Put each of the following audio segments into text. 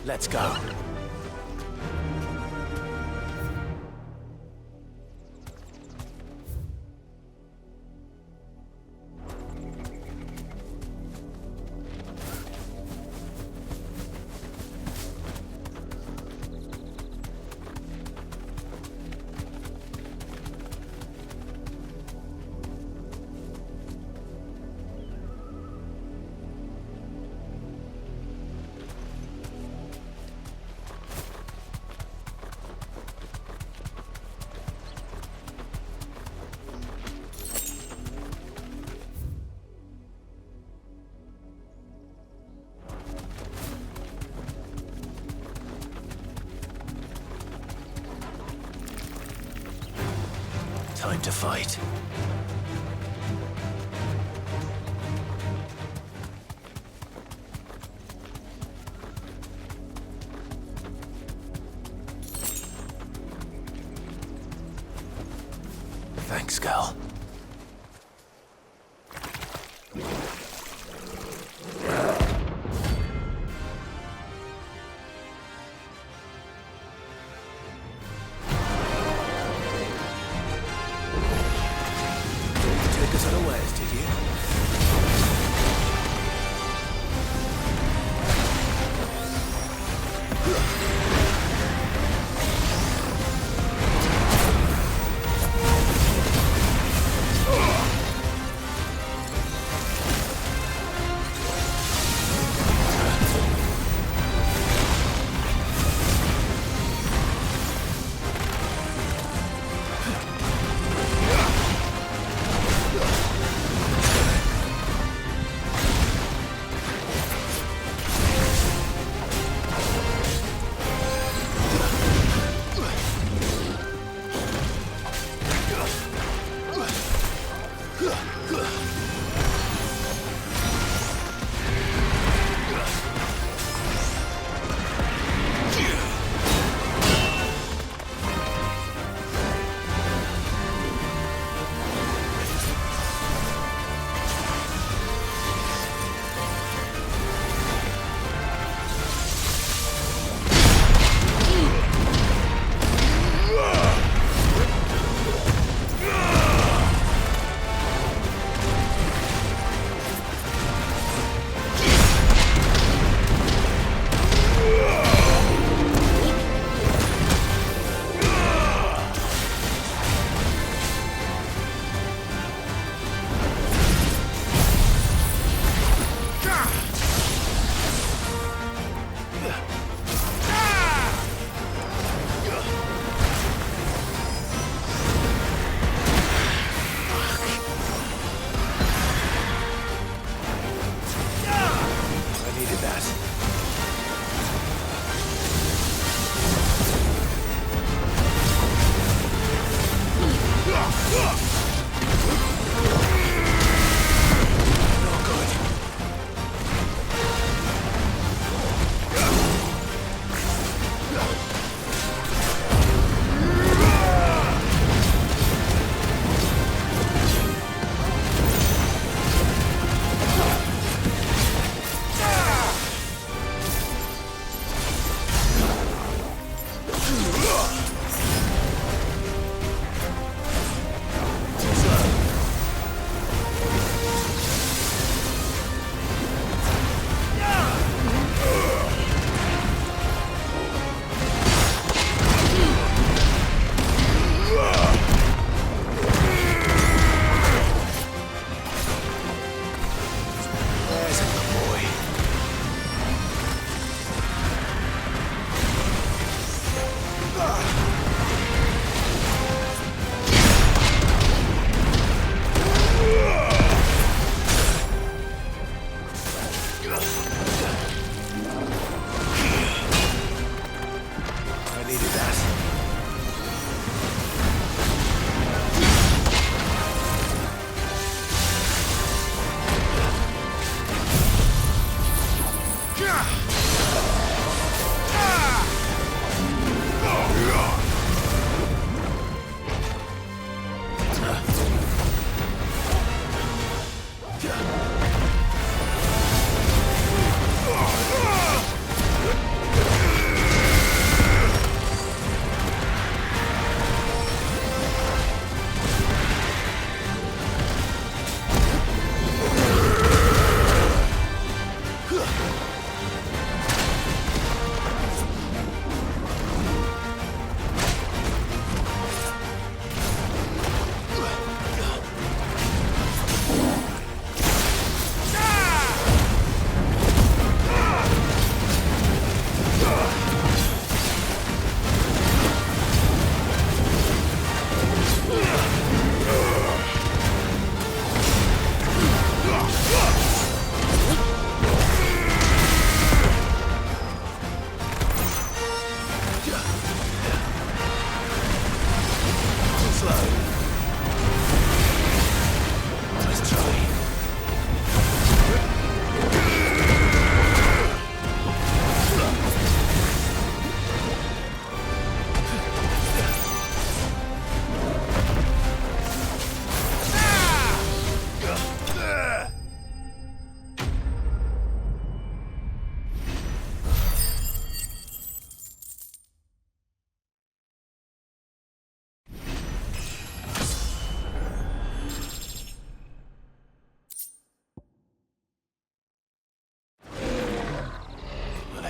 Let's go. Time to fight. Thanks, Gal.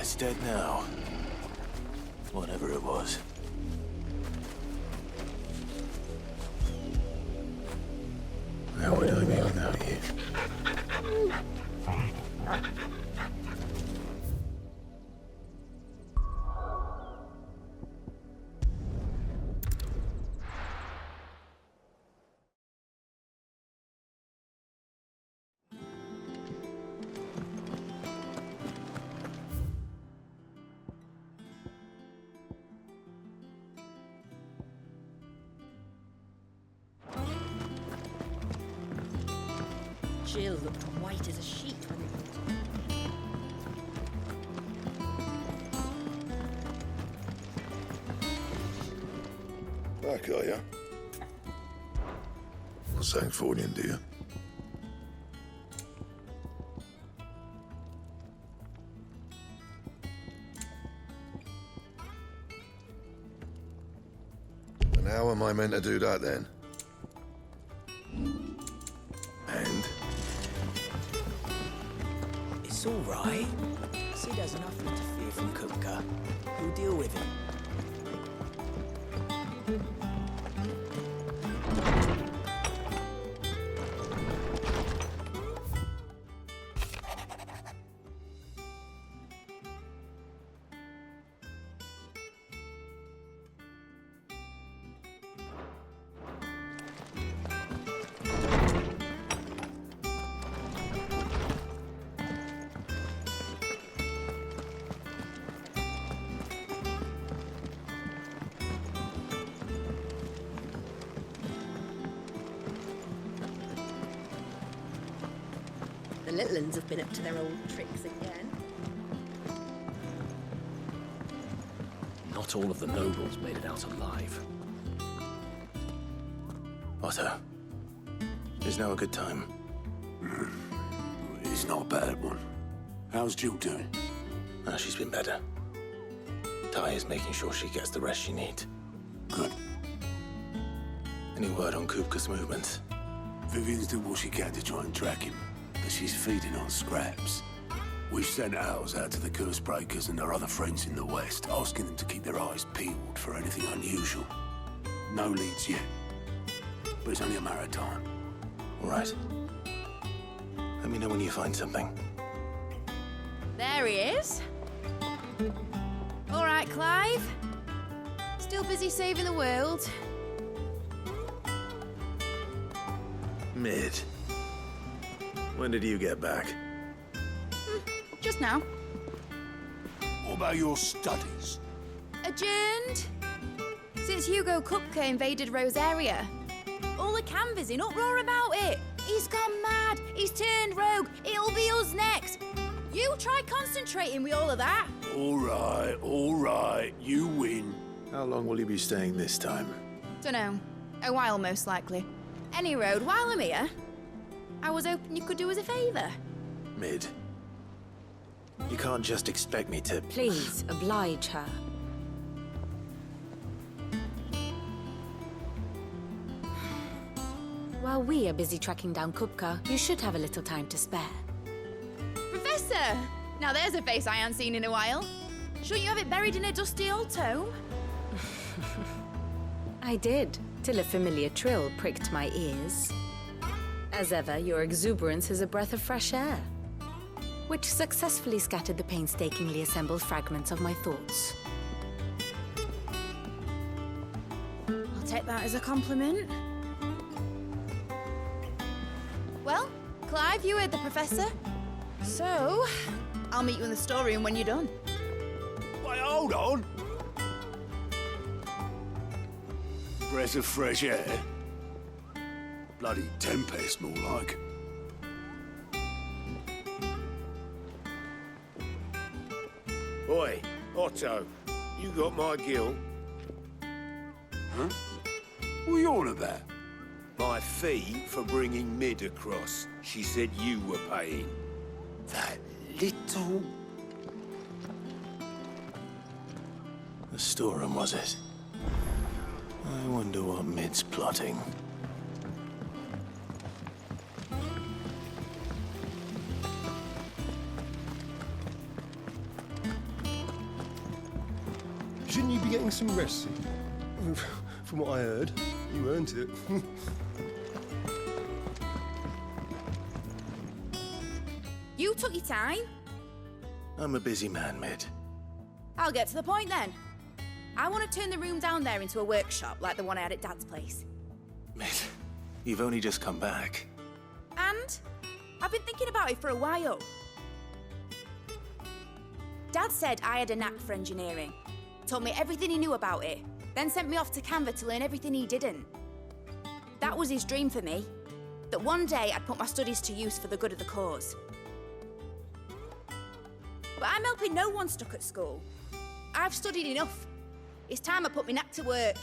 It's dead now. Whatever it was. How would I be without you? Jill looked white as a sheet when it... Back, are you? What's that for you, dear? And how am I meant to do that, then? And? It's all right. Sid has enough to fear from Kupka. We'll deal with him. The little uns have been up to their old tricks again. Not all of the nobles made it out alive. Otto, is now a good time? It's not a bad one. How's Jill doing? She's been better. Ty is making sure she gets the rest she needs. Good. Any word on Kupka's movements? Vivian's doing what she can to try and track him, but she's feeding on scraps. We've sent ours out to the curse breakers and their other friends in the west, asking them to keep their eyes peeled for anything unusual. No leads yet, but it's only a matter of time. All right. Let me know when you find something. There he is. All right, Clive. Still busy saving the world. Mid. When did you get back? Just now. What about your studies? Adjourned. Since Hugo Kupka invaded Rosaria. All the canvassers in uproar about it. He's gone mad. He's turned rogue. It'll be us next. You try concentrating with all of that. All right. You win. How long will you be staying this time? Dunno. A while, most likely. Any road, while I'm here, I was hoping you could do us a favour. Mid. You can't just expect me to... Please, oblige her. While we are busy tracking down Kupka, you should have a little time to spare. Professor! Now there's a face I haven't seen in a while. Shouldn't you have it buried in a dusty old tome? I did, till a familiar trill pricked my ears. As ever, your exuberance is a breath of fresh air, which successfully scattered the painstakingly assembled fragments of my thoughts. I'll take that as a compliment. Well, Clive, you heard the professor. So, I'll meet you in the storeroom when you're done. Wait, hold on. Breath of fresh air. Bloody tempest, more like. Oi, Otto, you got my gill? Huh? What are you on about? My fee for bringing Mid across. She said you were paying. That little... The storeroom, was it? I wonder what Mid's plotting. getting some rest? From what I heard, you earned it. You took your time. I'm a busy man, Mid. I'll get to the point then. I want to turn the room down there into a workshop like the one I had at Dad's place. Mid, you've only just come back. And I've been thinking about it for a while. Dad said I had a knack for engineering, told me everything he knew about it, then sent me off to Canva to learn everything he didn't. That was his dream for me, that one day I'd put my studies to use for the good of the cause. But I'm helping no one stuck at school. I've studied enough. It's time I put my knack to work.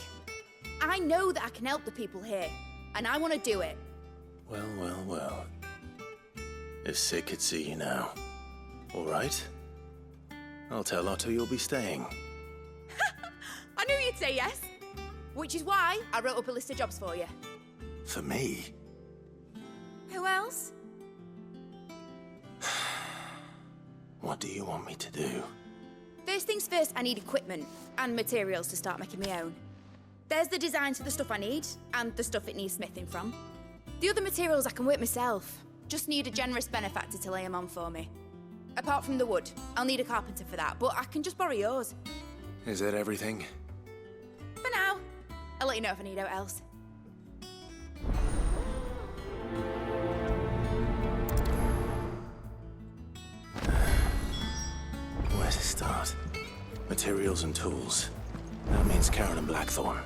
I know that I can help the people here, and I want to do it. Well, well, well. If Sid could see you now. All right? I'll tell Otto you'll be staying. I knew you'd say yes. Which is why I wrote up a list of jobs for you. For me? Who else? What do you want me to do? First things first, I need equipment and materials to start making my own. There's the designs for the stuff I need, and the stuff it needs smithing from. The other materials I can work myself. Just need a generous benefactor to lay them on for me. Apart from the wood, I'll need a carpenter for that, but I can just borrow yours. Is that everything? For now. I'll let you know if I need out else. Where to start? Materials and tools. That means Karen and Blackthorn.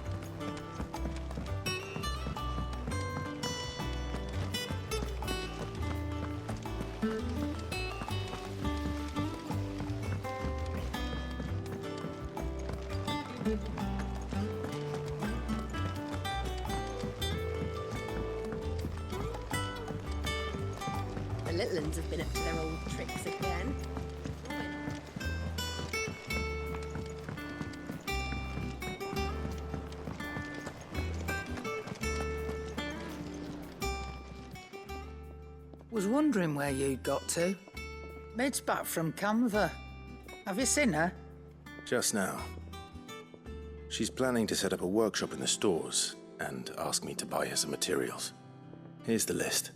The little uns have been up to their old tricks again. Was wondering where you'd got to. Mid's back from Canva. Have you seen her? Just now. She's planning to set up a workshop in the stores and ask me to buy her some materials. Here's the list.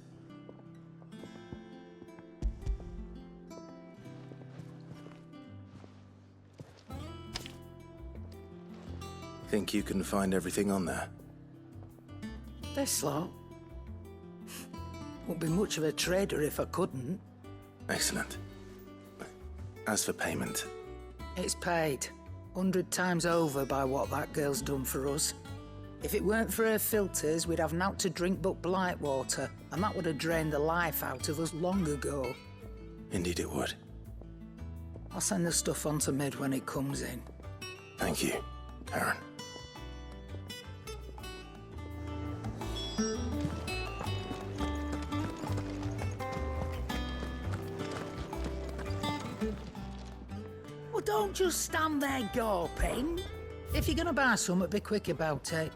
Think you can find everything on there? This lot. Wouldn't be much of a trader if I couldn't. Excellent. As for payment, It's paid 100 times over by what that girl's done for us. If it weren't for her filters, we'd have naught to drink but blight water, and that would have drained the life out of us long ago. indeed it would. I'll send the stuff on to Mid when it comes in. Thank you, Karen. Well, don't just stand there gawping. If you're gonna buy something, be quick about it.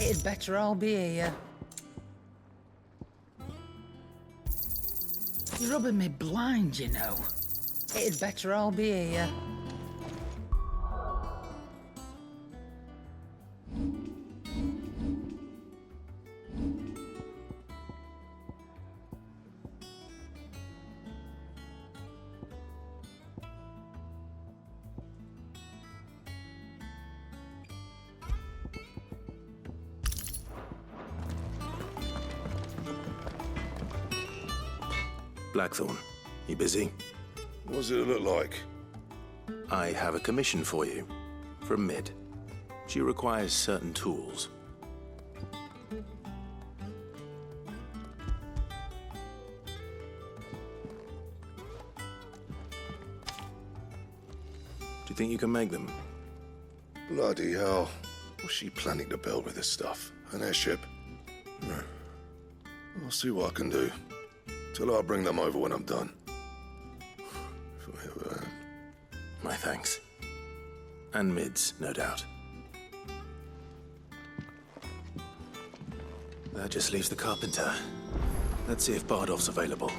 It'd better all be here. You're rubbing me blind, you know. It'd better all be here. Blackthorn, you busy? What does it look like? I have a commission for you. From Mid. She requires certain tools. think you can make them? Bloody hell. What's she planning to build with this stuff? An airship? No. I'll see what I can do. Till I bring them over when I'm done. My thanks. And Mids, no doubt. That just leaves the carpenter. Let's see if Bardolph's available.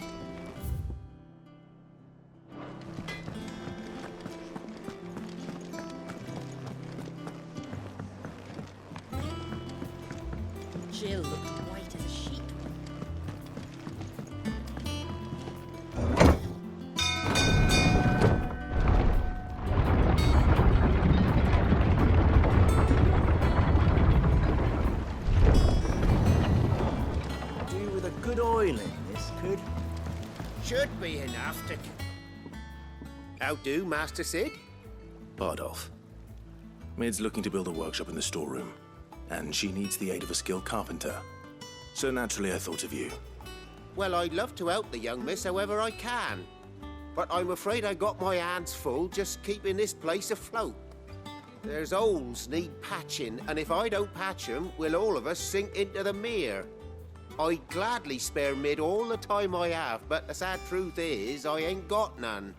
Jill looked white as a sheet. Do with a good oil in this, could? Should be enough to... How do, Master Sid? Bardolph. Mid's looking to build a workshop in the storeroom, and she needs the aid of a skilled carpenter. So naturally I thought of you. Well, I'd love to help the young miss however I can. But I'm afraid I got my hands full just keeping this place afloat. There's holes need patching, and if I don't patch them, we'll all of us sink into the mere. I'd gladly spare Mid all the time I have, but the sad truth is, I ain't got none.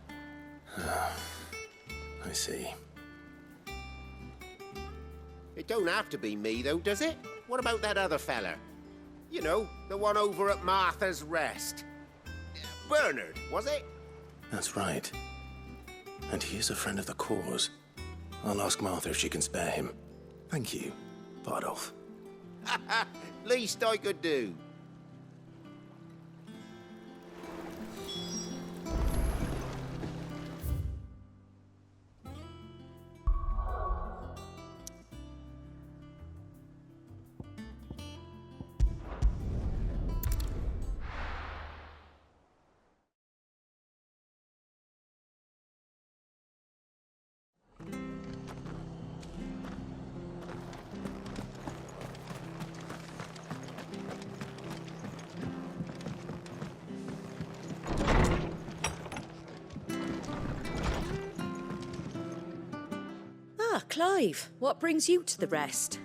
I see. It don't have to be me, though, does it? What about that other fella? You know, the one over at Martha's Rest. Bernard, was it? That's right. And he is a friend of the cause. I'll ask Martha if she can spare him. Thank you, Bardolph. Least I could do. Ah, Clive, what brings you to the Rest?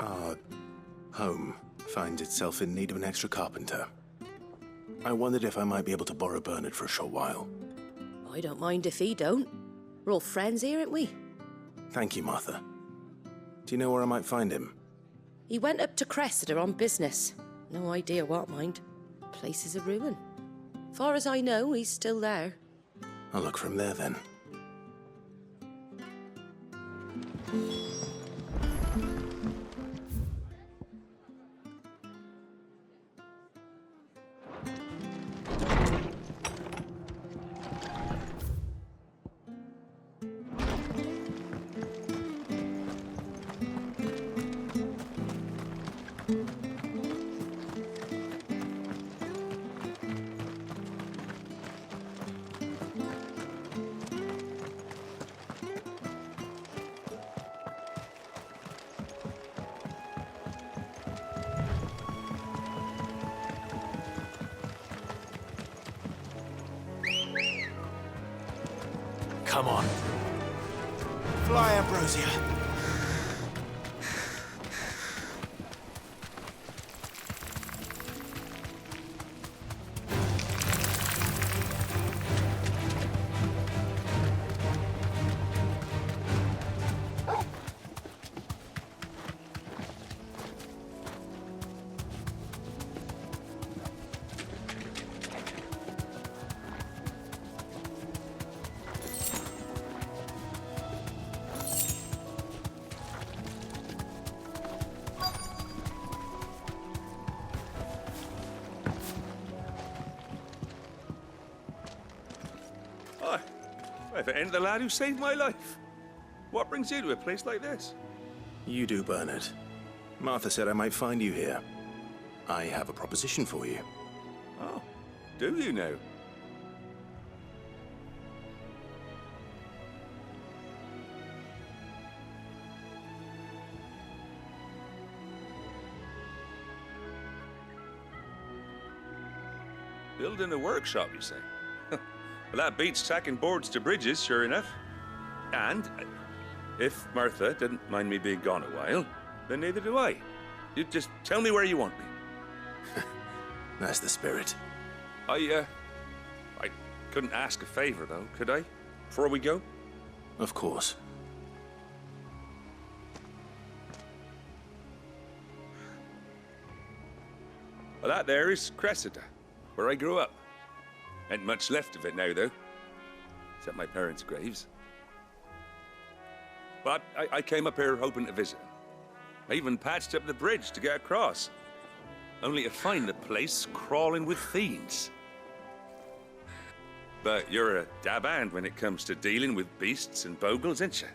Our home finds itself in need of an extra carpenter. I wondered if I might be able to borrow Bernard for a short while. I don't mind if he don't. We're all friends here, aren't we? Thank you, Martha. Do you know where I might find him? He went up to Cressida on business. No idea what, mind. Place is a ruin. Far as I know, he's still there. I'll look from there then. Come on. Fly, Ambrosia. If it ain't the lad who saved my life. What brings you to a place like this? You do, Bernard. Martha said I might find you here. I have a proposition for you. Oh, do you now? Building a workshop, you say? Well, that beats tacking boards to bridges, sure enough. And if Martha didn't mind me being gone a while, then neither do I. You just tell me where you want me. That's the spirit. I couldn't ask a favor, though, could I? Before we go? Of course. Well, that there is Cressida, where I grew up. Ain't much left of it now, though. Except my parents' graves. But I came up here hoping to visit. I even patched up the bridge to get across. Only to find the place crawling with fiends. But you're a dab hand when it comes to dealing with beasts and bogles, ain't you?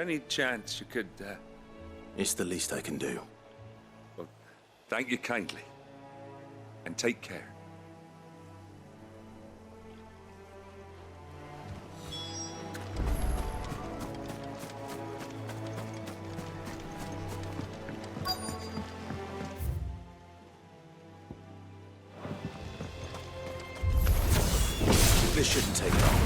Any chance you could, It's the least I can do. Well, thank you kindly. And take care. This shouldn't take long.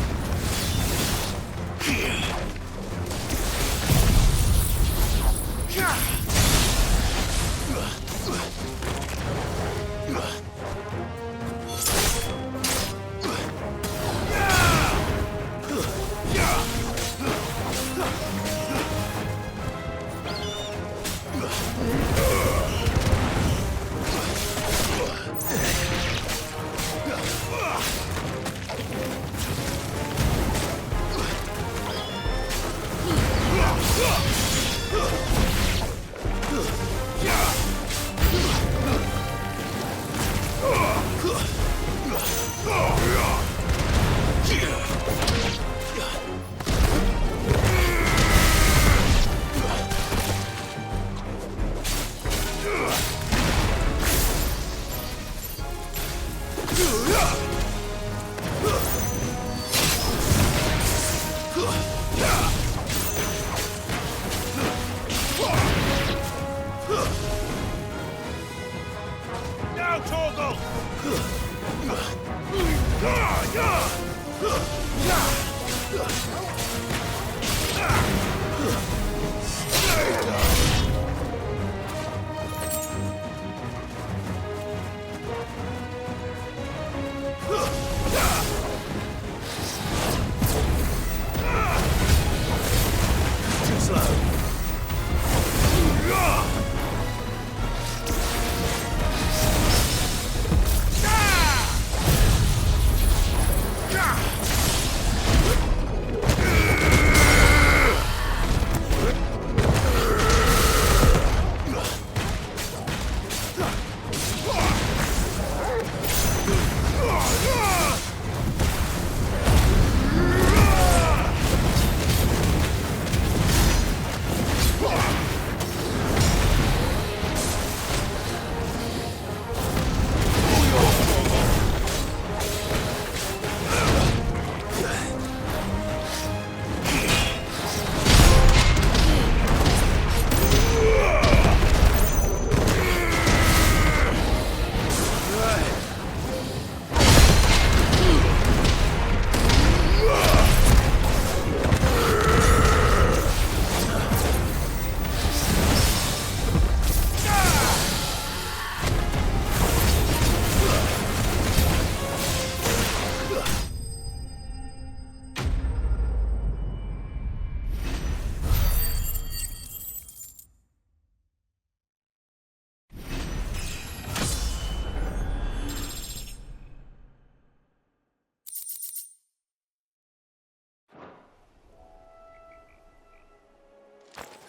Now, Torgal! Too slow.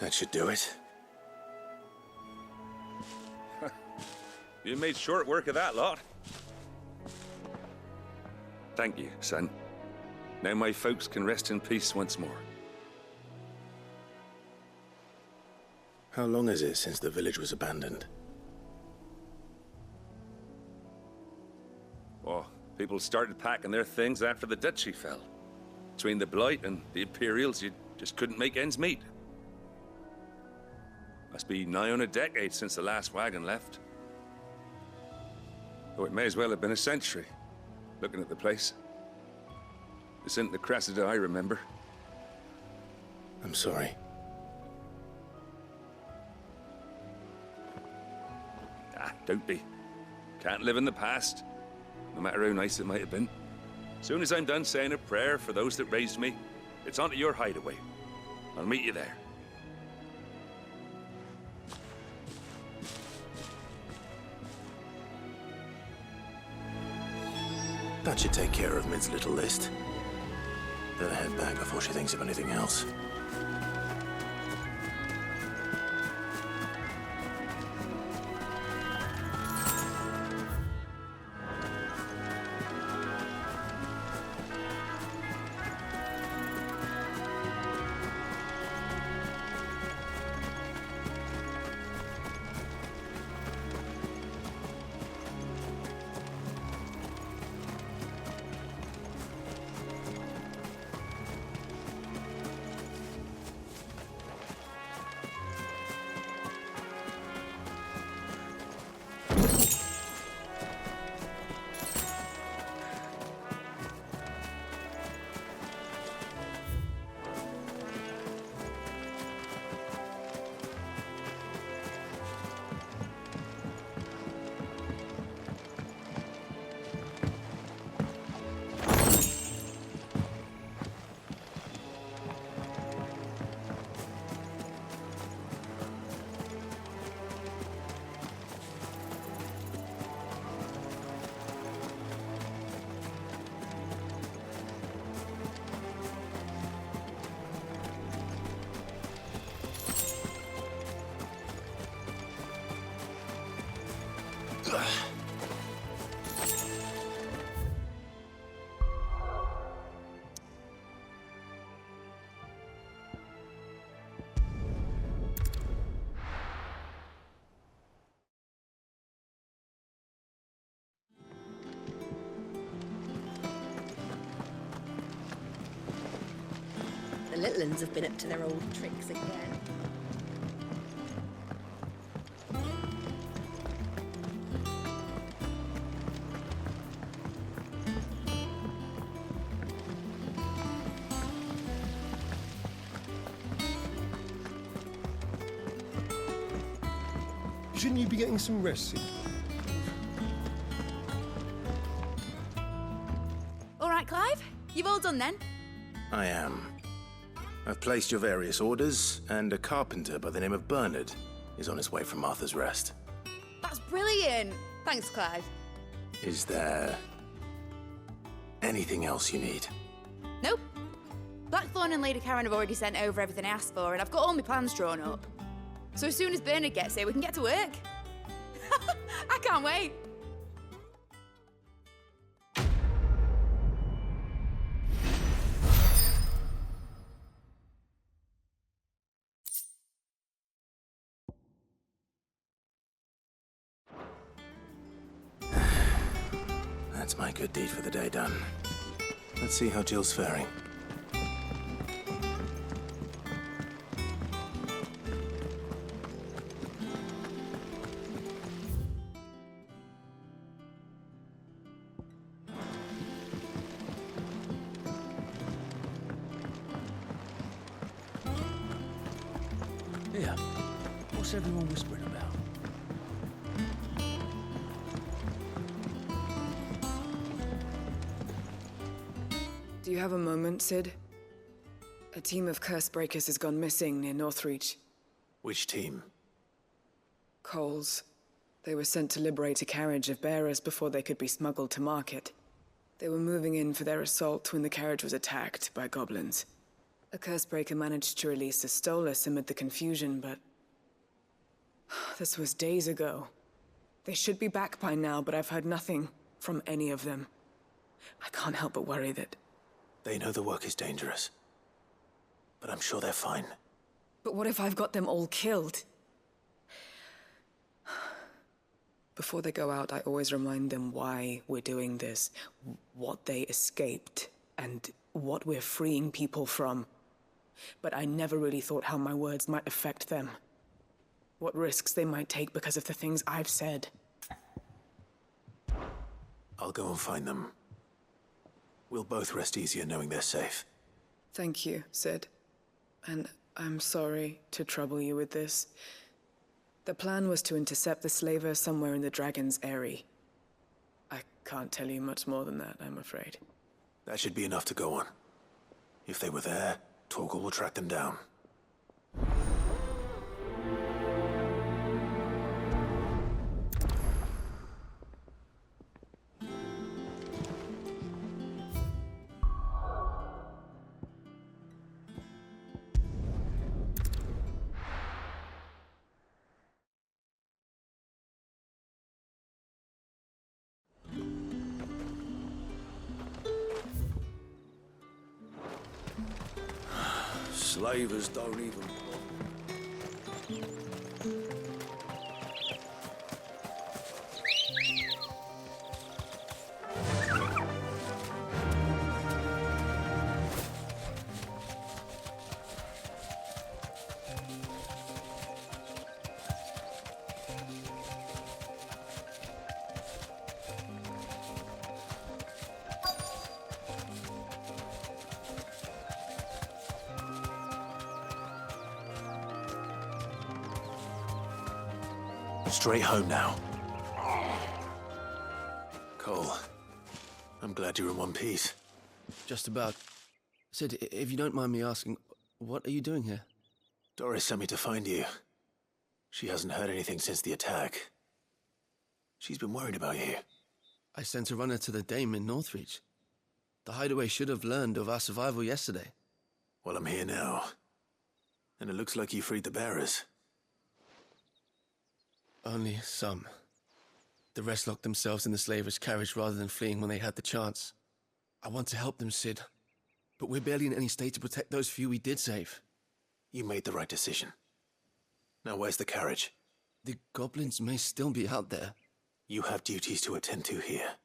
That should do it. You made short work of that lot. Thank you, son. Now my folks can rest in peace once more. How long is it since the village was abandoned? Oh, people started packing their things after the duchy fell. Between the Blight and the Imperials, you just couldn't make ends meet. Must be nigh on a decade since the last wagon left. Though it may as well have been a century, looking at the place. This isn't the Cressida I remember. I'm sorry. Don't be. Can't live in the past, no matter how nice it might have been. Soon as I'm done saying a prayer for those that raised me, it's on to your hideaway. I'll meet you there. That should take care of Mid's little list. Better head back before she thinks of anything else. The little uns have been up to their old tricks again. Shouldn't you be getting some rest, Sid? All right, Clive? You've all done then? I am. I've placed your various orders, and a carpenter by the name of Bernard is on his way from Martha's Rest. That's brilliant. Thanks, Clive. Is there anything else you need? Nope. Blackthorn and Lady Karen have already sent over everything I asked for, and I've got all my plans drawn up. So as soon as Bernard gets here, we can get to work. I can't wait. That's my good deed for the day done. Let's see how Jill's faring. Here, what's everyone whispering about? Do you have a moment, Sid? A team of curse breakers has gone missing near Northreach. Which team? Coles. They were sent to liberate a carriage of bearers before they could be smuggled to market. They were moving in for their assault when the carriage was attacked by goblins. A cursebreaker managed to release a Stolas amid the confusion, but... this was days ago. They should be back by now, but I've heard nothing from any of them. I can't help but worry that... They know the work is dangerous. But I'm sure they're fine. But what if I've got them all killed? Before they go out, I always remind them why we're doing this, what they escaped, and what we're freeing people from. But I never really thought how my words might affect them. What risks they might take because of the things I've said. I'll go and find them. We'll both rest easier knowing they're safe. Thank you, Sid. and I'm sorry to trouble you with this. The plan was to intercept the slaver somewhere in the Dragon's Eyrie. I can't tell you much more than that, I'm afraid. That should be enough to go on. If they were there, Torgal will track them down. Slavers don't even... Straight home now. Cole, I'm glad you're in one piece. Just about. Sid, if you don't mind me asking, what are you doing here? Doris sent me to find you. She hasn't heard anything since the attack. She's been worried about you. I sent a runner to the Dame in Northreach. The hideaway should have learned of our survival yesterday. Well, I'm here now. And it looks like you freed the bearers. Only some. The rest locked themselves in the slaver's carriage rather than fleeing when they had the chance. I want to help them, Sid. But we're barely in any state to protect those few we did save. You made the right decision. Now where's the carriage? The goblins may still be out there. You have duties to attend to here.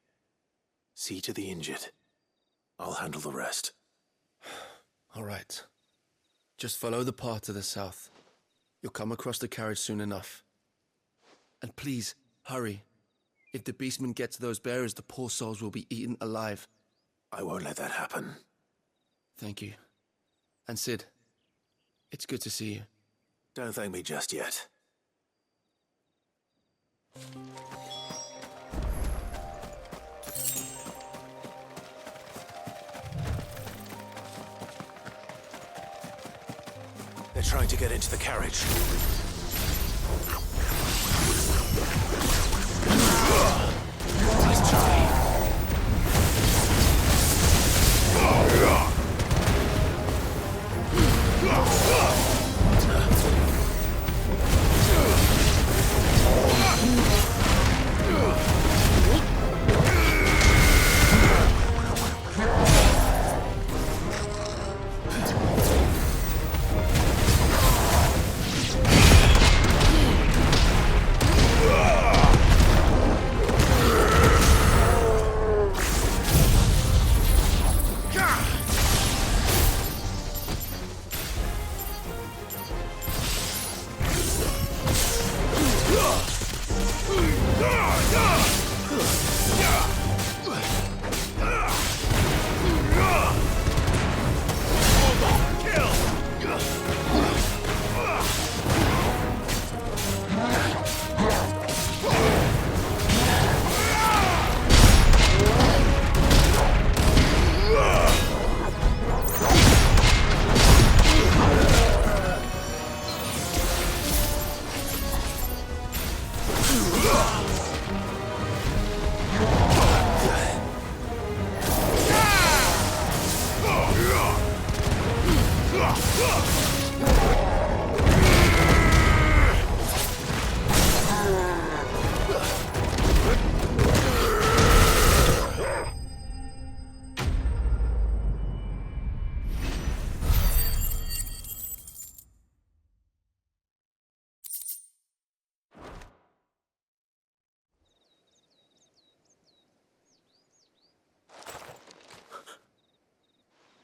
See to the injured. I'll handle the rest. All right. Just follow the path to the south. You'll come across the carriage soon enough. And please, hurry. If the beastmen get to those bearers, the poor souls will be eaten alive. I won't let that happen. Thank you. And Sid, it's good to see you. Don't thank me just yet. They're trying to get into the carriage. Nice try.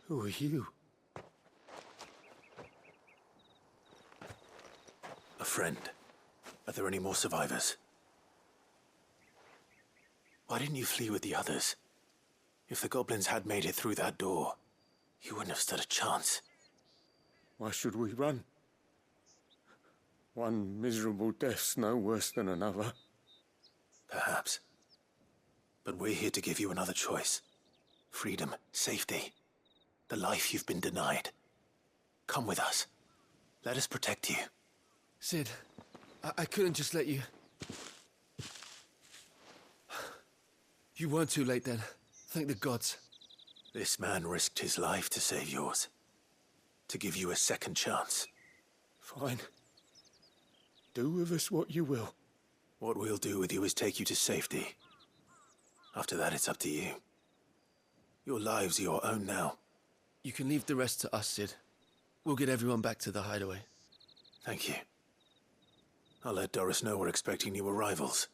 Who are you? A friend. Are there any more survivors? Why didn't you flee with the others? If the goblins had made it through that door, you wouldn't have stood a chance. Why should we run? One miserable death's no worse than another. Perhaps. But we're here to give you another choice. Freedom, safety, the life you've been denied. Come with us. Let us protect you. Sid, I couldn't just let you... You weren't too late then. Thank the gods. This man risked his life to save yours. To give you a second chance. Fine. Do with us what you will. What we'll do with you is take you to safety. After that, it's up to you. Your lives are your own now. You can leave the rest to us, Sid. We'll get everyone back to the hideaway. Thank you. I'll let Doris know we're expecting new arrivals.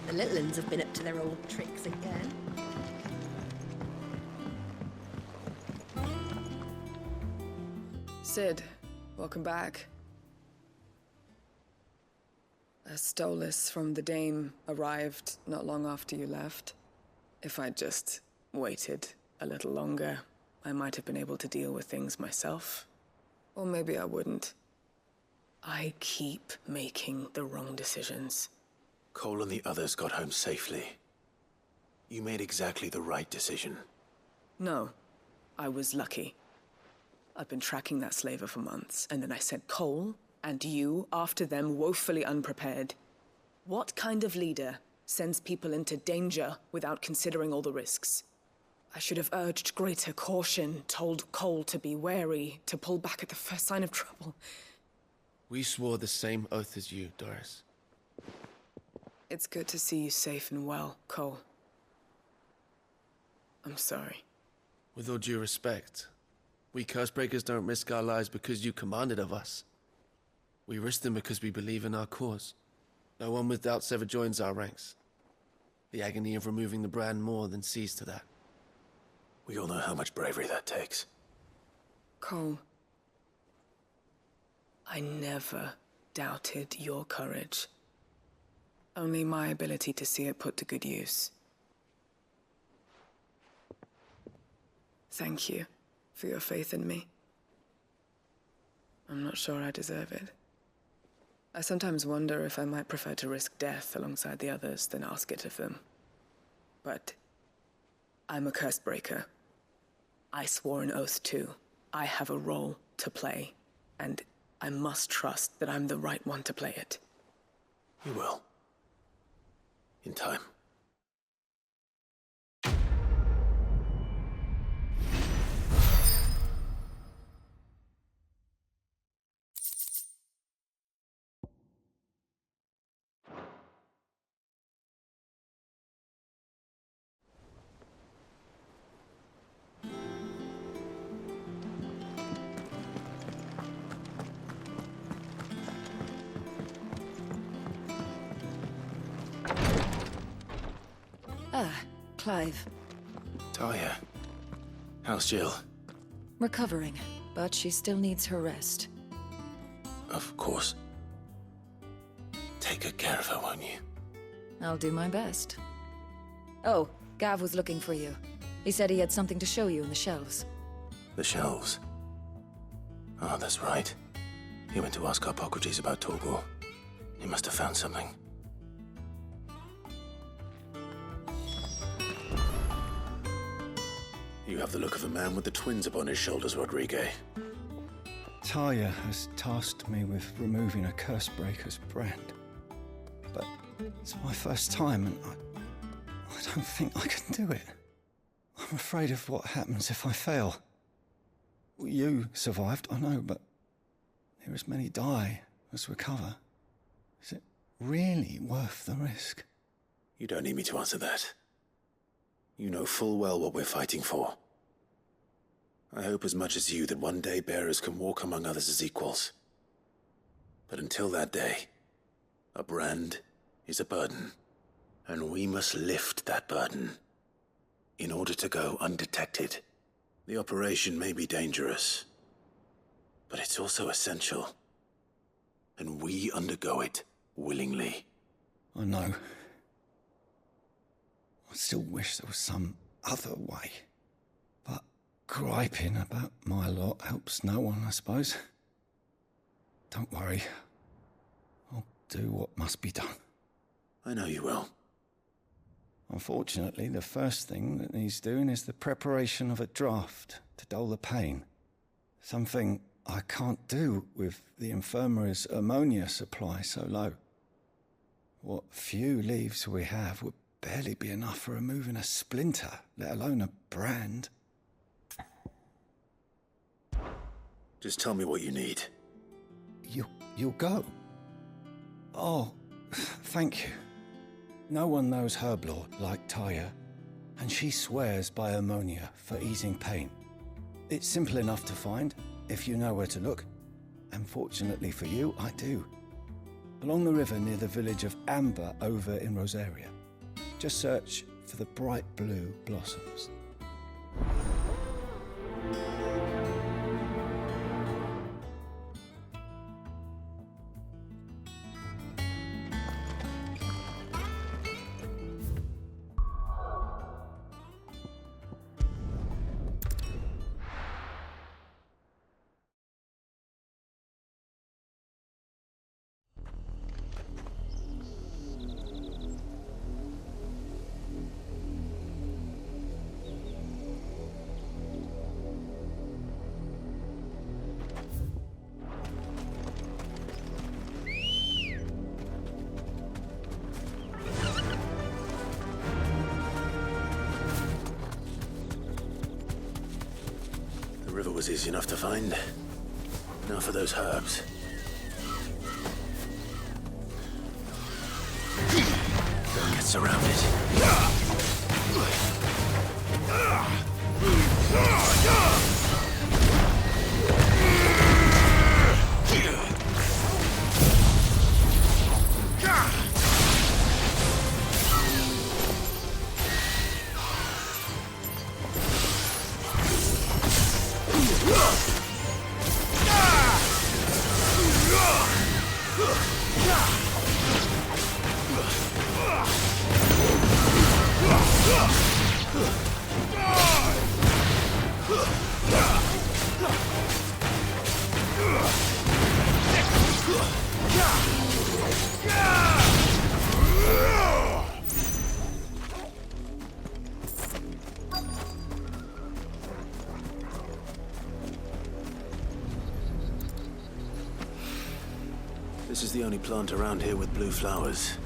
The little uns have been up to their old tricks again. Sid, welcome back. A Stolas from the Dame arrived not long after you left. If I'd just waited a little longer, I might have been able to deal with things myself. Or maybe I wouldn't. I keep making the wrong decisions. Cole and the others got home safely. You made exactly the right decision. No, I was lucky. I've been tracking that slaver for months, and then I sent Cole and you after them woefully unprepared. What kind of leader sends people into danger without considering all the risks? I should have urged greater caution, told Cole to be wary, to pull back at the first sign of trouble. We swore the same oath as you, Doris. It's good to see you safe and well, Cole. I'm sorry. With all due respect, we Cursebreakers don't risk our lives because you commanded of us. We risk them because we believe in our cause. No one with doubts ever joins our ranks. The agony of removing the brand more than sees to that. We all know how much bravery that takes. Cole, I never doubted your courage. Only my ability to see it put to good use. Thank you for your faith in me. I'm not sure I deserve it. I sometimes wonder if I might prefer to risk death alongside the others than ask it of them. But I'm a Cursebreaker. I swore an oath too. I have a role to play, and I must trust that I'm the right one to play it. You will. In time. Clive. Talia. How's Jill? Recovering, but she still needs her rest. Of course. Take good care of her, won't you? I'll do my best. Oh, Gav was looking for you. He said he had something to show you in the shelves. The shelves? Ah, that's right. He went to ask Hippocrates about Torgal. He must have found something. You have the look of a man with the twins upon his shoulders, Rodrigue. Talia has tasked me with removing a Cursebreaker's brand. But it's my first time, and I don't think I can do it. I'm afraid of what happens if I fail. You survived, I know, but there as many die as recover. Is it really worth the risk? You don't need me to answer that. You know full well what we're fighting for. I hope as much as you that one day bearers can walk among others as equals. But until that day, a brand is a burden, and we must lift that burden in order to go undetected. The operation may be dangerous, but it's also essential, and we undergo it willingly. I know. I still wish there was some other way. But griping about my lot helps no one, I suppose. Don't worry. I'll do what must be done. I know you will. Unfortunately, the first thing that needs doing is the preparation of a draft to dull the pain. Something I can't do with the infirmary's ammonia supply so low. What few leaves we have would barely be enough for removing a splinter, let alone a brand. Just tell me what you need. You'll go? Oh, thank you. No one knows Herblord like Taya, and she swears by ammonia for easing pain. It's simple enough to find, if you know where to look. And fortunately for you, I do. Along the river near the village of Amber over in Rosaria. Just search for the bright blue blossoms. The river was easy enough to find. Now for those herbs. Don't get surrounded. This is the only plant around here with blue flowers.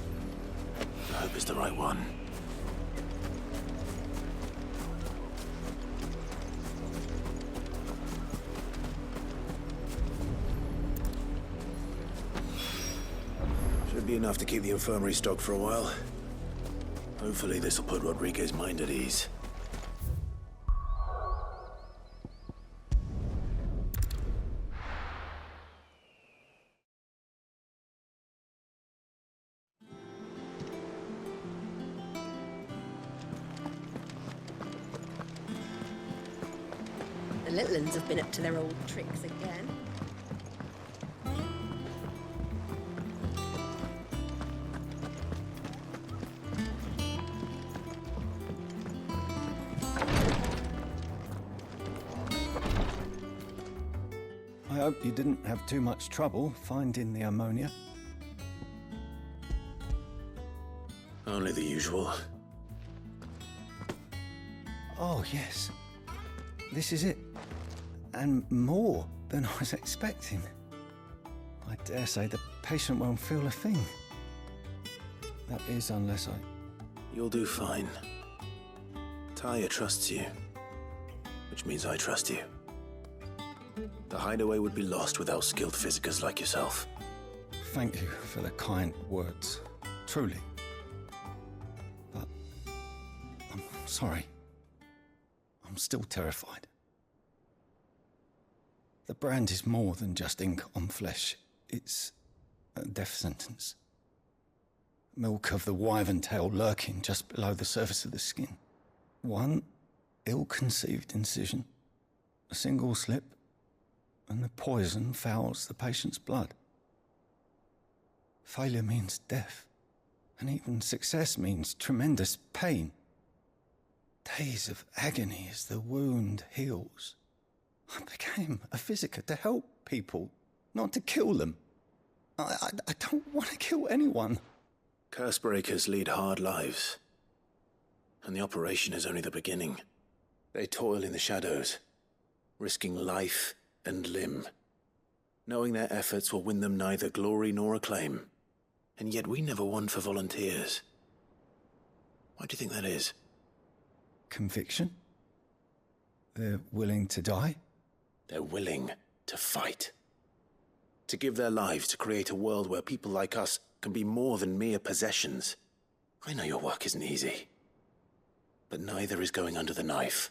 I hope it's the right one. Should be enough to keep the infirmary stocked for a while. Hopefully this will put Rodriguez's mind at ease. The little uns have been up to their old tricks again. I hope you didn't have too much trouble finding the ammonia. Only the usual. Oh, yes. This is it. And more than I was expecting. I dare say the patient won't feel a thing. That is, unless I... You'll do fine. Taya trusts you, which means I trust you. The hideaway would be lost without skilled physicers like yourself. Thank you for the kind words. Truly. But... I'm sorry. I'm still terrified. The brand is more than just ink on flesh. It's a death sentence. Milk of the wyvern tail lurking just below the surface of the skin. One ill-conceived incision, a single slip, and the poison fouls the patient's blood. Failure means death, and even success means tremendous pain. Days of agony as the wound heals. I became a physiker to help people, not to kill them. I don't want to kill anyone. Cursebreakers lead hard lives, and the operation is only the beginning. They toil in the shadows, risking life and limb, knowing their efforts will win them neither glory nor acclaim. And yet we never won for volunteers. Why do you think that is? Conviction? They're willing to die? They're willing to fight. To give their lives to create a world where people like us can be more than mere possessions. I know your work isn't easy, but neither is going under the knife.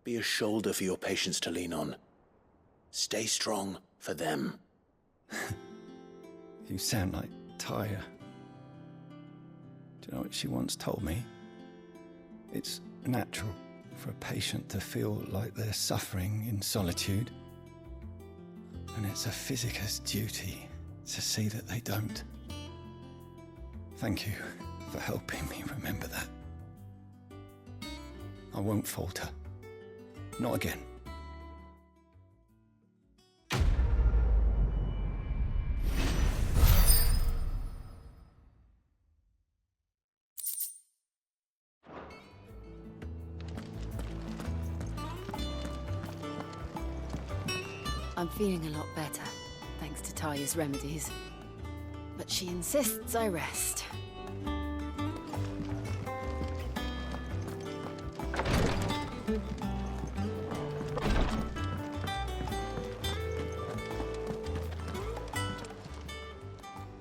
Be a shoulder for your patients to lean on. Stay strong for them. You sound like Taya. Do you know what she once told me? It's natural for a patient to feel like they're suffering in solitude. And it's a physiker's duty to see that they don't. Thank you for helping me remember that. I won't falter. Not again. I'm feeling a lot better, thanks to Taya's remedies. But she insists I rest.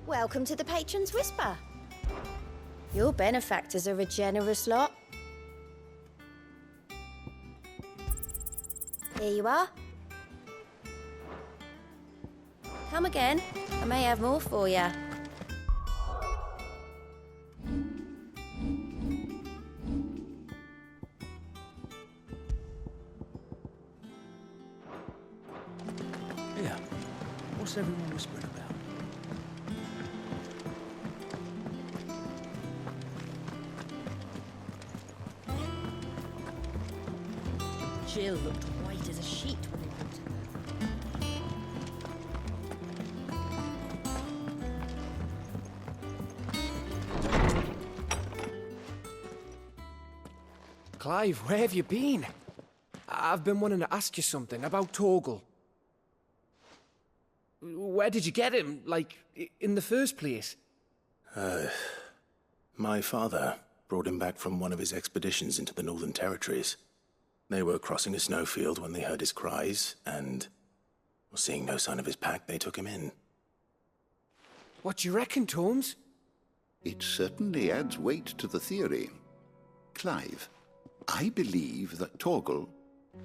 Welcome to the Patron's Whisper. Your benefactors are a generous lot. Here you are. Come again. I may have more for you. Yeah. What's everyone whispering about? Jill looked white as a sheet when we put her. Clive, where have you been? I've been wanting to ask you something about Torgal. Where did you get him, like, in the first place? My father brought him back from one of his expeditions into the Northern Territories. They were crossing a snowfield when they heard his cries, and, seeing no sign of his pack, they took him in. What do you reckon, Tomes? It certainly adds weight to the theory. Clive, I believe that Torgal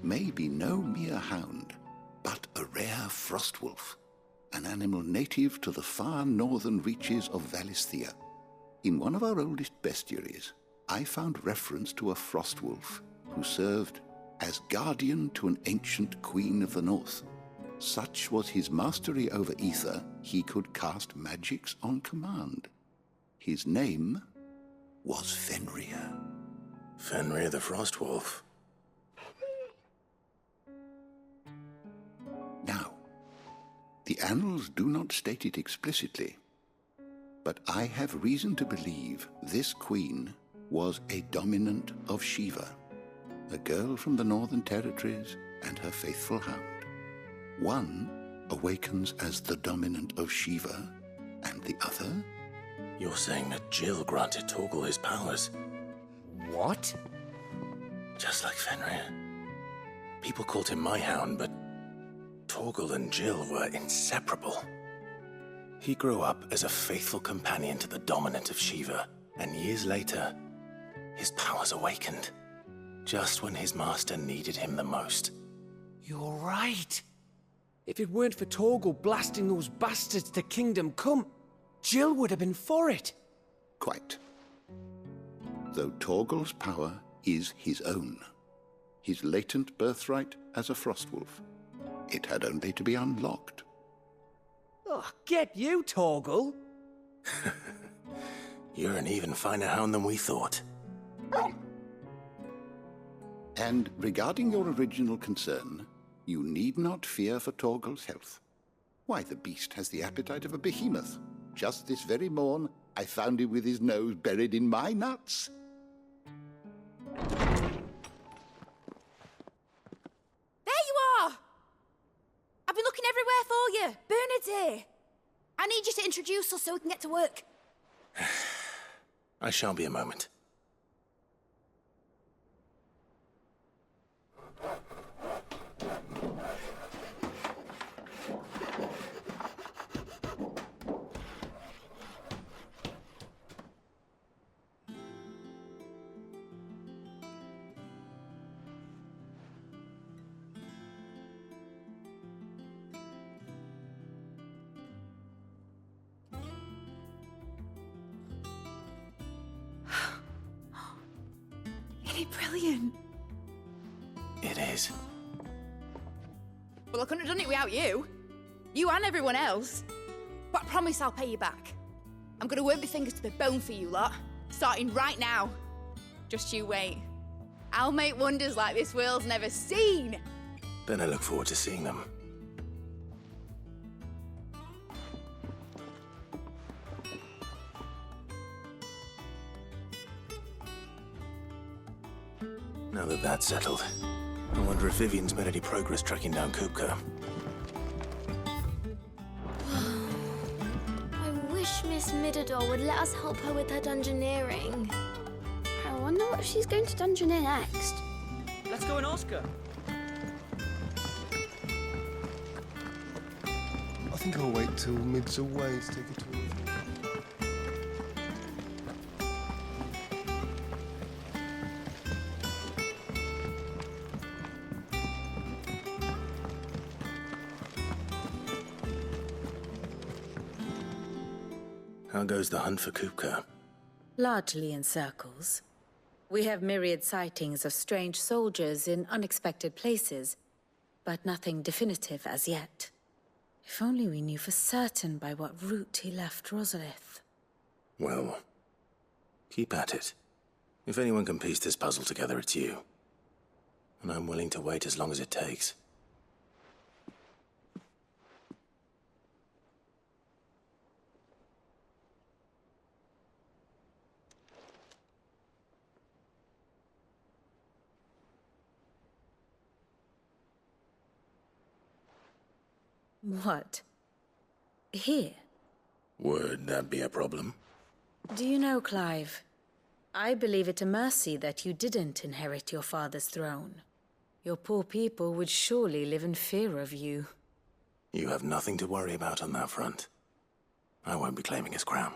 may be no mere hound, but a rare frostwolf, an animal native to the far northern reaches of Valisthea. In one of our oldest bestiaries, I found reference to a frostwolf who served as guardian to an ancient queen of the north. Such was his mastery over ether, he could cast magics on command. His name was Fenrir. Fenrir the Frostwolf. Now, the annals do not state it explicitly, but I have reason to believe this queen was a dominant of Shiva, a girl from the Northern Territories and her faithful hound. One awakens as the dominant of Shiva, and the other? You're saying that Jill granted Torgal his powers? What? Just like Fenrir. People called him my hound, but Torgal and Jill were inseparable. He grew up as a faithful companion to the dominant of Shiva, and years later, his powers awakened, just when his master needed him the most. You're right. If it weren't for Torgal blasting those bastards to Kingdom Come, Jill would have been for it. Quite. Though Torgal's power is his own, his latent birthright as a Frostwolf, it had only to be unlocked. Oh, get you, Torgal! You're an even finer hound than we thought. And regarding your original concern, you need not fear for Torgal's health. Why, the beast has the appetite of a behemoth. Just this very morn, I found him with his nose buried in my nuts. There you are! I've been looking everywhere for you. Bernard's here. I need you to introduce us so we can get to work. I shan't be a moment. Brilliant. It is. Well, I couldn't have done it without you. You and everyone else. But I promise I'll pay you back. I'm gonna work my fingers to the bone for you lot, starting right now. Just you wait. I'll make wonders like this world's never seen. Then I look forward to seeing them. Now that that's settled, I wonder if Vivian's made any progress tracking down Kupka. I wish Miss Midador would let us help her with her dungeoneering. I wonder what she's going to dungeoneer next. Let's go and ask her. I think I'll wait till Mid's away to take a tour. How goes the hunt for Kupka? Largely in circles. We have myriad sightings of strange soldiers in unexpected places, but nothing definitive as yet. If only we knew for certain by what route he left Rosalith. Well, keep at it. If anyone can piece this puzzle together, it's you. And I'm willing to wait as long as it takes. What? Here? Would that be a problem? Do you know, Clive? I believe it a mercy that you didn't inherit your father's throne. Your poor people would surely live in fear of you. You have nothing to worry about on that front. I won't be claiming his crown.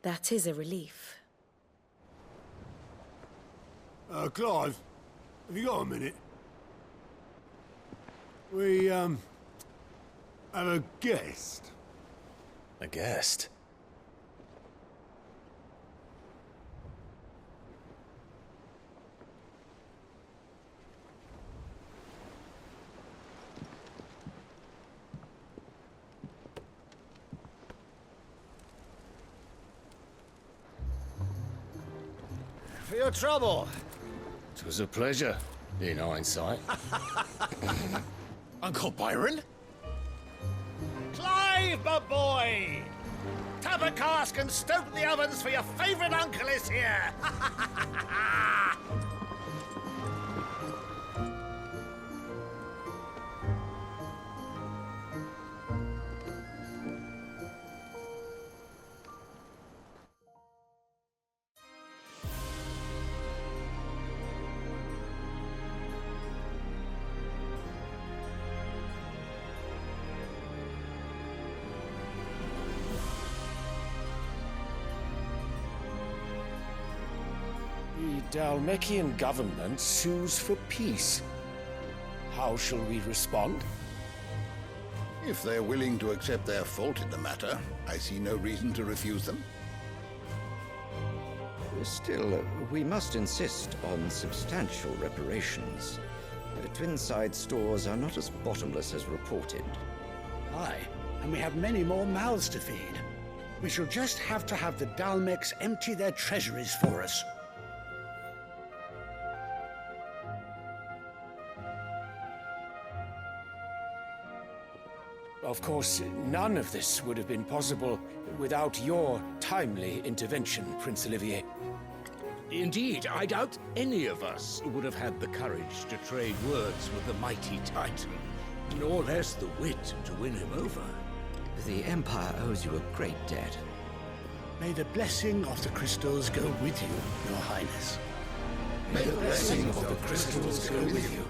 That is a relief. Clive, have you got a minute? We, have a guest. A guest? For your trouble. 'Twas a pleasure, in hindsight. Uncle Byron? Clive, my boy! Tap a cask and stoke the ovens, for your favourite uncle is here! The Dalmekian government sues for peace. How shall we respond? If they're willing to accept their fault in the matter, I see no reason to refuse them. Still, we must insist on substantial reparations. Twinside stores are not as bottomless as reported. Aye, and we have many more mouths to feed. We shall just have to have the Dalmex empty their treasuries for us. Of course, none of this would have been possible without your timely intervention, Prince Olivier. Indeed, I doubt any of us would have had the courage to trade words with the mighty Titan, nor less the wit to win him over. The Empire owes you a great debt. May the blessing of the crystals go with you, Your Highness. May the blessing of the crystals go with you.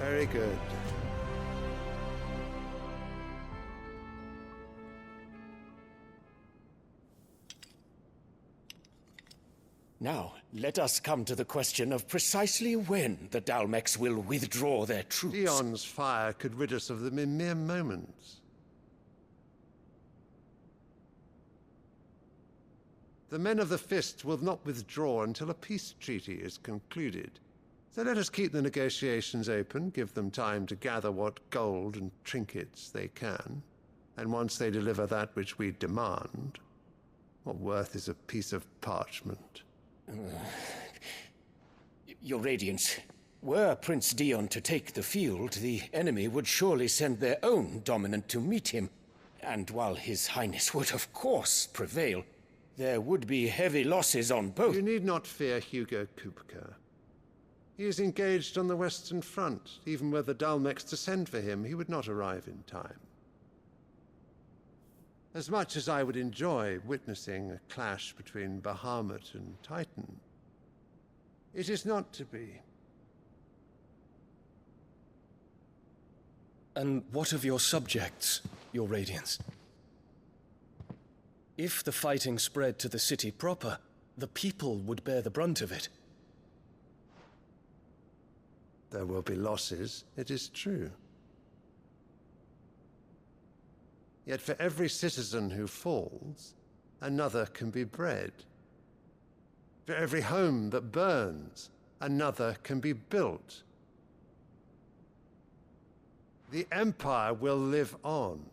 Very good. Now, let us come to the question of precisely when the Dalmex will withdraw their troops. Dion's fire could rid us of them in mere moments. The men of the Fist will not withdraw until a peace treaty is concluded. So let us keep the negotiations open, give them time to gather what gold and trinkets they can, and once they deliver that which we demand, what worth is a piece of parchment? Your Radiance, were Prince Dion to take the field, the enemy would surely send their own dominant to meet him. And while His Highness would of course prevail, there would be heavy losses on both. You need not fear Hugo Kupka. He is engaged on the Western Front. Even were the Dalmex to send for him, he would not arrive in time. As much as I would enjoy witnessing a clash between Bahamut and Titan, it is not to be. And what of your subjects, Your Radiance? If the fighting spread to the city proper, the people would bear the brunt of it. There will be losses, it is true. Yet for every citizen who falls, another can be bred. For every home that burns, another can be built. The Empire will live on.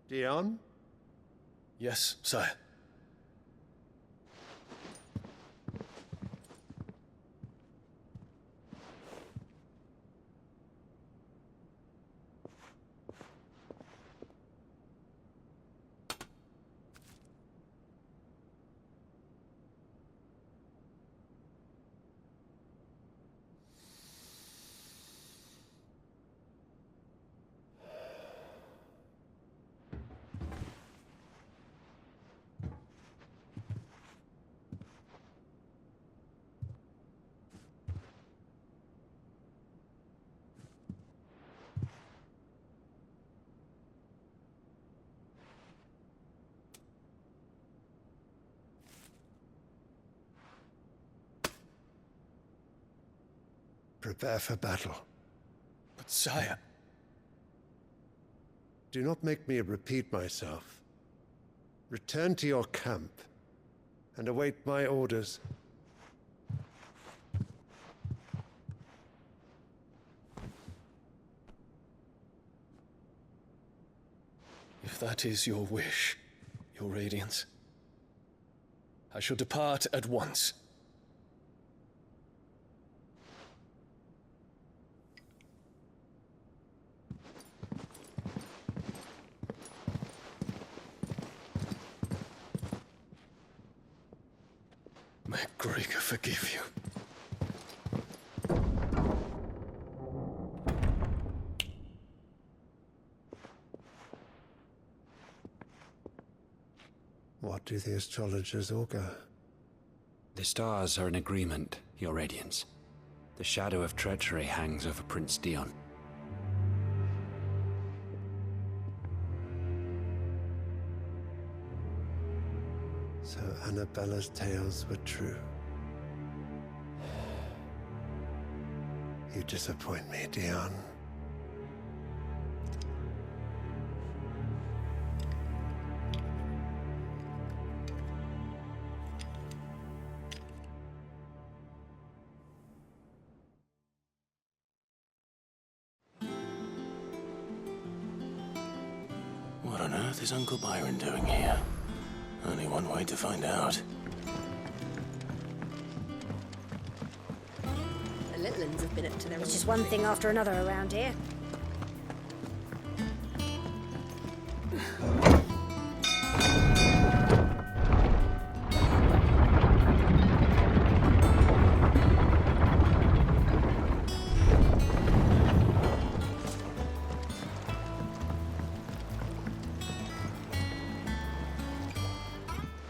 Dion? Yes, sire. Prepare for battle. But sire... Do not make me repeat myself. Return to your camp and await my orders. If that is your wish, Your Radiance, I shall depart at once. May Gregor forgive you. What do the astrologers augur? The stars are in agreement, Your Radiance. The shadow of treachery hangs over Prince Dion. So Annabella's tales were true. You disappoint me, Dion. What on earth is Uncle Byron doing here? Only one way to find out. The little uns have been up to their... It's just one thing after another around here.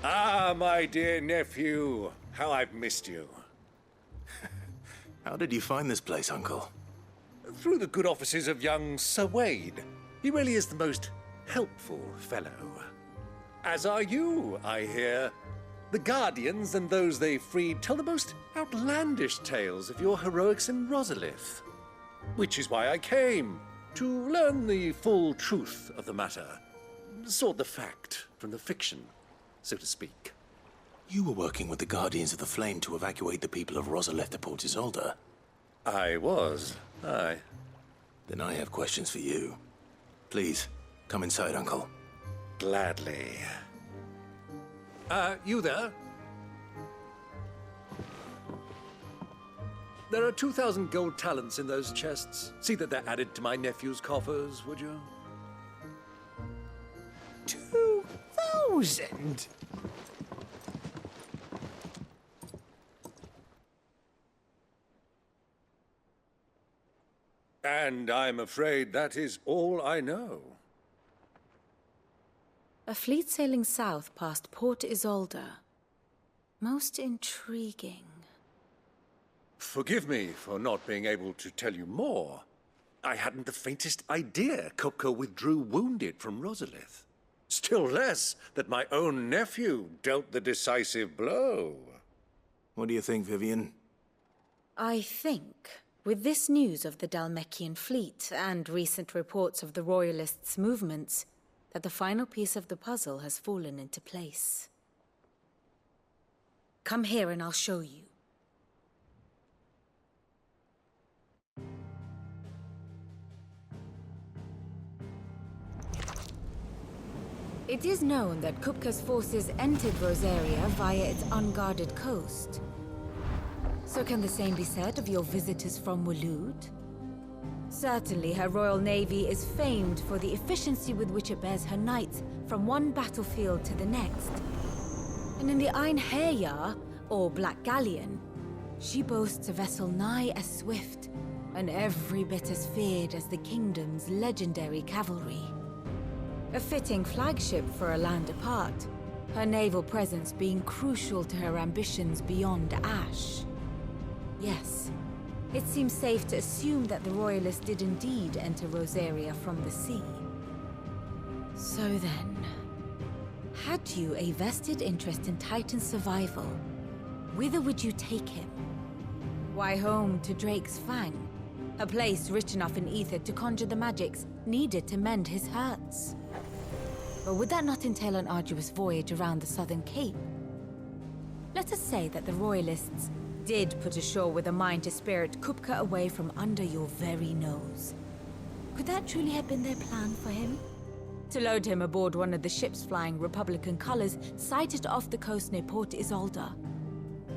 Ah, my dear nephew. How I've missed you. How did you find this place, Uncle? Through the good offices of young Sir Wade. He really is the most helpful fellow. As are you, I hear. The Guardians and those they freed tell the most outlandish tales of your heroics in Rosalith. Which is why I came, to learn the full truth of the matter. Sort the fact from the fiction, so to speak. You were working with the Guardians of the Flame to evacuate the people of Rosalith to Port Isolde. I was, aye. Then I have questions for you. Please, come inside, Uncle. Gladly. You there? There are 2,000 gold talents in those chests. See that they're added to my nephew's coffers, would you? 2,000? And I'm afraid that is all I know. A fleet sailing south past Port Isolde. Most intriguing. Forgive me for not being able to tell you more. I hadn't the faintest idea Kupka withdrew wounded from Rosalith. Still less that my own nephew dealt the decisive blow. What do you think, Vivian? I think, with this news of the Dalmekian fleet and recent reports of the Royalists' movements, that the final piece of the puzzle has fallen into place. Come here and I'll show you. It is known that Kupka's forces entered Rosaria via its unguarded coast. So can the same be said of your visitors from Waloed? Certainly, her Royal Navy is famed for the efficiency with which it bears her knights from one battlefield to the next. And in the Einherjar, or Black Galleon, she boasts a vessel nigh as swift and every bit as feared as the kingdom's legendary cavalry. A fitting flagship for a land apart, her naval presence being crucial to her ambitions beyond Ash. Yes, it seems safe to assume that the Royalists did indeed enter Rosaria from the sea. So then, had you a vested interest in Titan's survival, whither would you take him? Why, home to Drake's Fang, a place rich enough in ether to conjure the magics needed to mend his hurts. But would that not entail an arduous voyage around the southern cape? Let us say that the Royalists did put ashore with a mind to spirit Kupka away from under your very nose. Could that truly have been their plan for him? To load him aboard one of the ships flying Republican colors sighted off the coast near Port Isolde.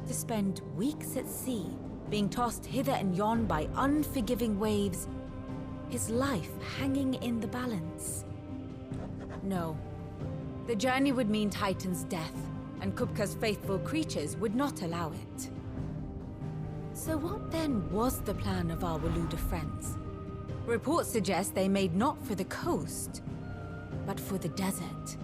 To spend weeks at sea, being tossed hither and yon by unforgiving waves, his life hanging in the balance. No. The journey would mean Titan's death, and Kupka's faithful creatures would not allow it. So what then was the plan of our Waluda friends? Reports suggest they made not for the coast, but for the desert.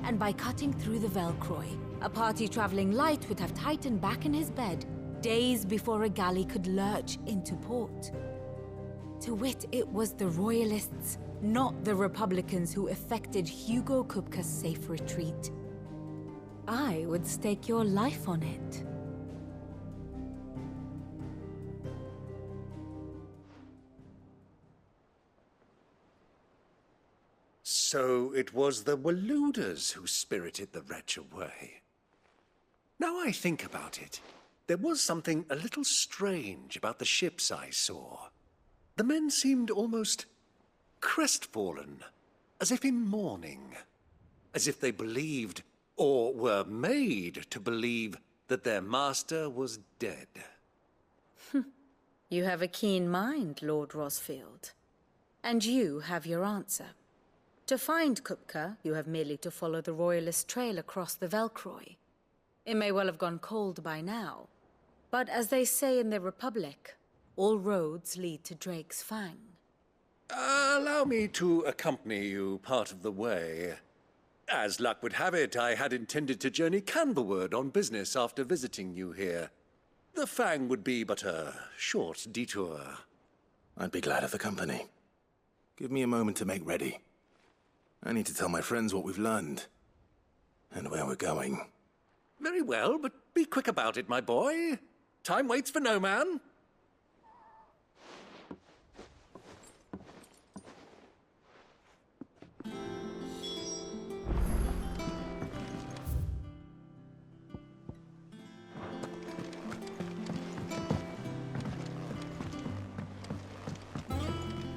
And by cutting through the Velcroy, a party traveling light would have Titan back in his bed days before a galley could lurch into port. To wit, it was the Royalists, not the Republicans, who effected Hugo Kupka's safe retreat. I would stake your life on it. So it was the Waluders who spirited the wretch away. Now I think about it, there was something a little strange about the ships I saw. The men seemed almost crestfallen, as if in mourning, as if they believed, or were made to believe, that their master was dead. You have a keen mind, Lord Rosfield. And you have your answer. To find Kupka, you have merely to follow the Royalist trail across the Velcroy. It may well have gone cold by now, but as they say in the Republic, all roads lead to Drake's Fang. Allow me to accompany you part of the way. As luck would have it, I had intended to journey Canberward on business after visiting you here. The Fang would be but a short detour. I'd be glad of the company. Give me a moment to make ready. I need to tell my friends what we've learned, and where we're going. Very well, but be quick about it, my boy. Time waits for no man.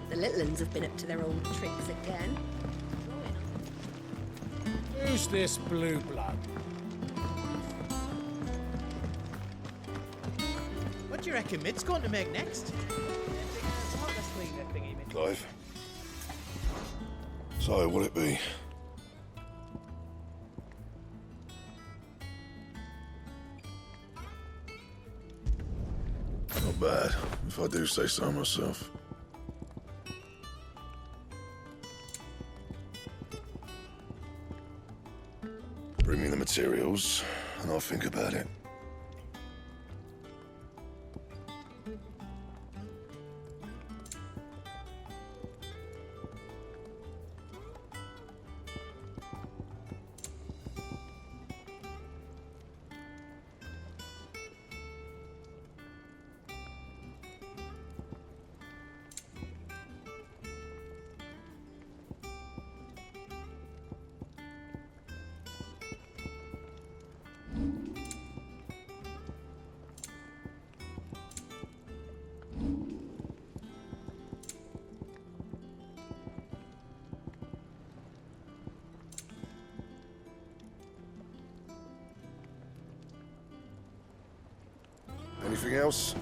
The little uns have been up to their old tricks again. Who's this blue blood? What do you reckon Mid's going to make next? Clive. So, will it be? Not bad, if I do say so myself. Bring me the materials, and I'll think about it. Anything else?